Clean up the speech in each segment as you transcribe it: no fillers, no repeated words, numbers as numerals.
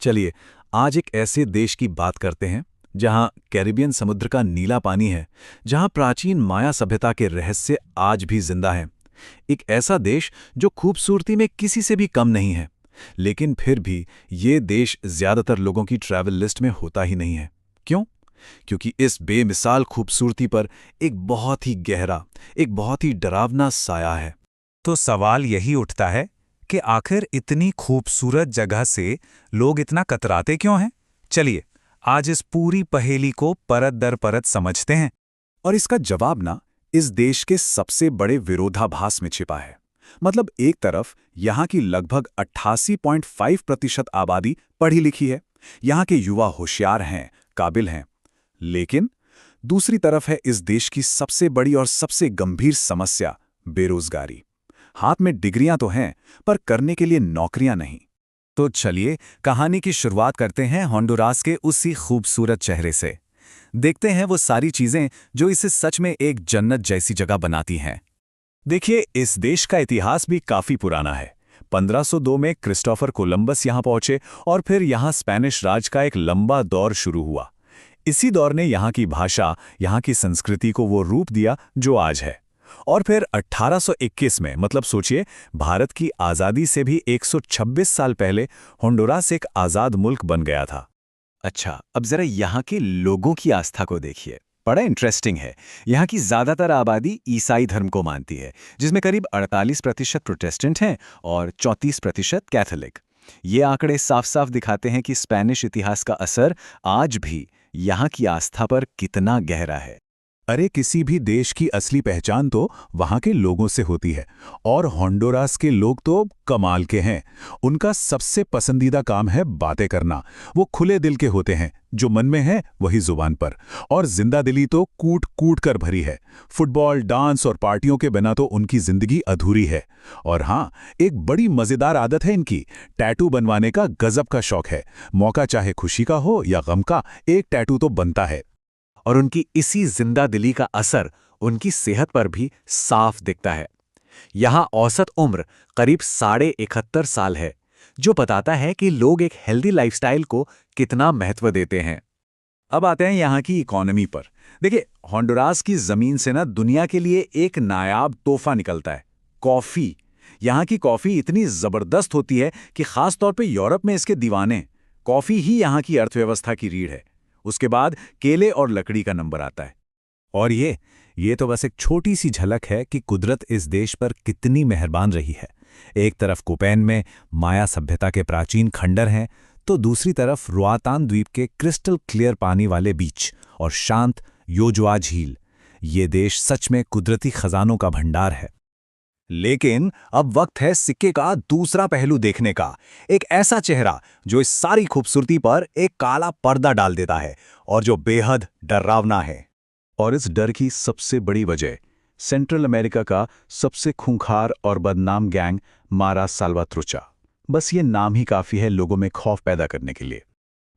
चलिए, आज एक ऐसे देश की बात करते हैं जहां कैरिबियन समुद्र का नीला पानी है, जहां प्राचीन माया सभ्यता के रहस्य आज भी जिंदा हैं। एक ऐसा देश जो खूबसूरती में किसी से भी कम नहीं है, लेकिन फिर भी ये देश ज्यादातर लोगों की ट्रैवल लिस्ट में होता ही नहीं है। क्यों? क्योंकि इस बेमिसाल खूबसूरती पर एक बहुत ही गहरा, एक बहुत ही डरावना साया है। तो सवाल यही उठता है कि आखिर इतनी खूबसूरत जगह से लोग इतना कतराते क्यों हैं? चलिए, आज इस पूरी पहेली को परत दर परत समझते हैं। और इसका जवाब ना इस देश के सबसे बड़े विरोधाभास में छिपा है। मतलब एक तरफ यहाँ की लगभग 88.5% आबादी पढ़ी लिखी है, यहाँ के युवा होशियार हैं, काबिल हैं। लेकिन दूसरी तरफ है इस देश की सबसे बड़ी और सबसे गंभीर समस्या, बेरोजगारी। हाथ में डिग्रियां तो हैं, पर करने के लिए नौकरियां नहीं। तो चलिए, कहानी की शुरुआत करते हैं होंडुरास के उसी खूबसूरत चेहरे से। देखते हैं वो सारी चीजें जो इसे सच में एक जन्नत जैसी जगह बनाती हैं। देखिए, इस देश का इतिहास भी काफी पुराना है। 1502 में क्रिस्टोफर कोलंबस यहाँ पहुंचे और फिर यहाँ स्पेनिश राज का एक लंबा दौर शुरू हुआ। इसी दौर ने यहाँ की भाषा, यहाँ की संस्कृति को वो रूप दिया जो आज है। और फिर 1821 में, मतलब सोचिए, भारत की आज़ादी से भी 126 साल पहले होंडुरास एक आज़ाद मुल्क बन गया था। अच्छा, अब जरा यहाँ के लोगों की आस्था को देखिए। बड़ा इंटरेस्टिंग है। यहाँ की ज्यादातर आबादी ईसाई धर्म को मानती है, जिसमें करीब 48% प्रोटेस्टेंट हैं और 34% कैथोलिक। ये आंकड़े साफ साफ दिखाते हैं कि स्पेनिश इतिहास का असर आज भी यहाँ की आस्था पर कितना गहरा है। अरे, किसी भी देश की असली पहचान तो वहाँ के लोगों से होती है, और होंडुरास के लोग तो कमाल के हैं। उनका सबसे पसंदीदा काम है बातें करना। वो खुले दिल के होते हैं, जो मन में है वही जुबान पर। और जिंदा दिली तो कूट कूट कर भरी है। फुटबॉल, डांस और पार्टियों के बिना तो उनकी जिंदगी अधूरी है। और हाँ, एक बड़ी मजेदार आदत है इनकी, टैटू बनवाने का गजब का शौक है। मौका चाहे खुशी का हो या गम का, एक टैटू तो बनता है। और उनकी इसी जिंदा दिली का असर उनकी सेहत पर भी साफ दिखता है। यहाँ औसत उम्र करीब 71.5 साल है, जो बताता है कि लोग एक हेल्दी लाइफस्टाइल को कितना महत्व देते हैं। अब आते हैं यहाँ की इकोनॉमी पर। देखिए, होंडुरास की जमीन से ना दुनिया के लिए एक नायाब तोहफा निकलता है, कॉफी। यहाँ की कॉफी इतनी जबरदस्त होती है कि खास तौर पे यूरोप में इसके दीवाने। कॉफी ही यहाँ की अर्थव्यवस्था की रीढ़ है। उसके बाद केले और लकड़ी का नंबर आता है। और ये तो बस एक छोटी सी झलक है कि कुदरत इस देश पर कितनी मेहरबान रही है। एक तरफ कोपेन में माया सभ्यता के प्राचीन खंडर हैं, तो दूसरी तरफ रुआतान द्वीप के क्रिस्टल क्लियर पानी वाले बीच और शांत योजुआ झील। ये देश सच में कुदरती खजानों का भंडार है। लेकिन अब वक्त है सिक्के का दूसरा पहलू देखने का। एक ऐसा चेहरा जो इस सारी खूबसूरती पर एक काला पर्दा डाल देता है, और जो बेहद डरावना है। और इस डर की सबसे बड़ी वजह सेंट्रल अमेरिका का सबसे खूंखार और बदनाम गैंग मारा साल्वात्रुचा। बस ये नाम ही काफी है लोगों में खौफ पैदा करने के लिए।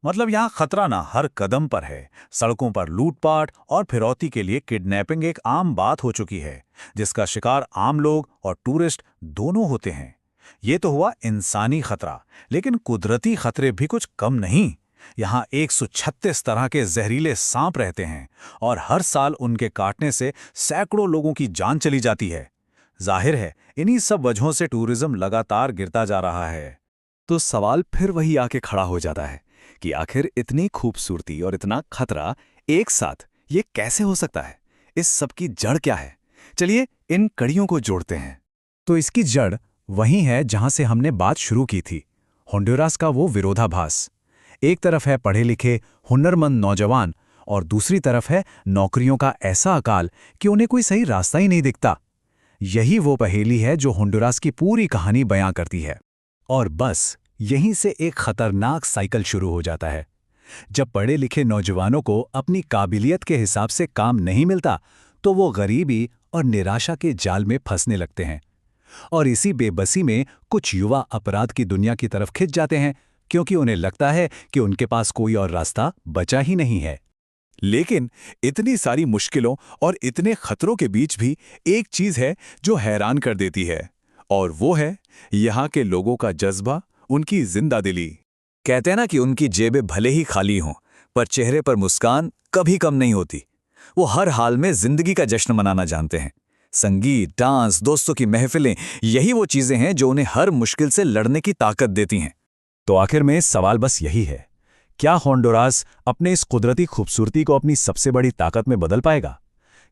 मतलब यहाँ खतरा ना हर कदम पर है। सड़कों पर लूटपाट और फिरौती के लिए किडनैपिंग एक आम बात हो चुकी है, जिसका शिकार आम लोग और टूरिस्ट दोनों होते हैं। ये तो हुआ इंसानी खतरा, लेकिन कुदरती खतरे भी कुछ कम नहीं। यहाँ 136 तरह के जहरीले सांप रहते हैं, और हर साल उनके काटने से सैकड़ों लोगों की जान चली जाती है। जाहिर है, इन्हीं सब वजहों से टूरिज्म लगातार गिरता जा रहा है। तो सवाल फिर वही आके खड़ा हो जाता है कि आखिर इतनी खूबसूरती और इतना खतरा एक साथ ये कैसे हो सकता है? इस सब की जड़ क्या है? चलिए इन कड़ियों को जोड़ते हैं। तो इसकी जड़ वही है जहां से हमने बात शुरू की थी, होंडुरास का वो विरोधाभास। एक तरफ है पढ़े लिखे हुनरमंद नौजवान, और दूसरी तरफ है नौकरियों का ऐसा अकाल कि उन्हें कोई सही रास्ता ही नहीं दिखता। यही वो पहेली है जो होंडुरास की पूरी कहानी बयां करती है। और बस यहीं से एक खतरनाक साइकिल शुरू हो जाता है। जब पढ़े लिखे नौजवानों को अपनी काबिलियत के हिसाब से काम नहीं मिलता, तो वो गरीबी और निराशा के जाल में फंसने लगते हैं। और इसी बेबसी में कुछ युवा अपराध की दुनिया की तरफ खिंच जाते हैं, क्योंकि उन्हें लगता है कि उनके पास कोई और रास्ता बचा ही नहीं है। लेकिन इतनी सारी मुश्किलों और इतने खतरों के बीच भी एक चीज है जो हैरान कर देती है, और वो है यहाँ के लोगों का जज्बा, उनकी जिंदा दिली। कहते हैं ना कि उनकी जेबें भले ही खाली हों, पर चेहरे पर मुस्कान कभी कम नहीं होती। वो हर हाल में जिंदगी का जश्न मनाना जानते हैं। संगीत, डांस, दोस्तों की महफिलें, यही वो चीजें हैं जो उन्हें हर मुश्किल से लड़ने की ताकत देती हैं। तो आखिर में सवाल बस यही है, क्या होंडुरास अपने इस कुदरती खूबसूरती को अपनी सबसे बड़ी ताकत में बदल पाएगा?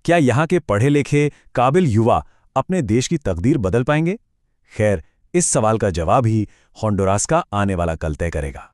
क्या यहाँ के पढ़े लिखे काबिल युवा अपने देश की तकदीर बदल पाएंगे? खैर, इस सवाल का जवाब ही होंडुरास का आने वाला कल तय करेगा।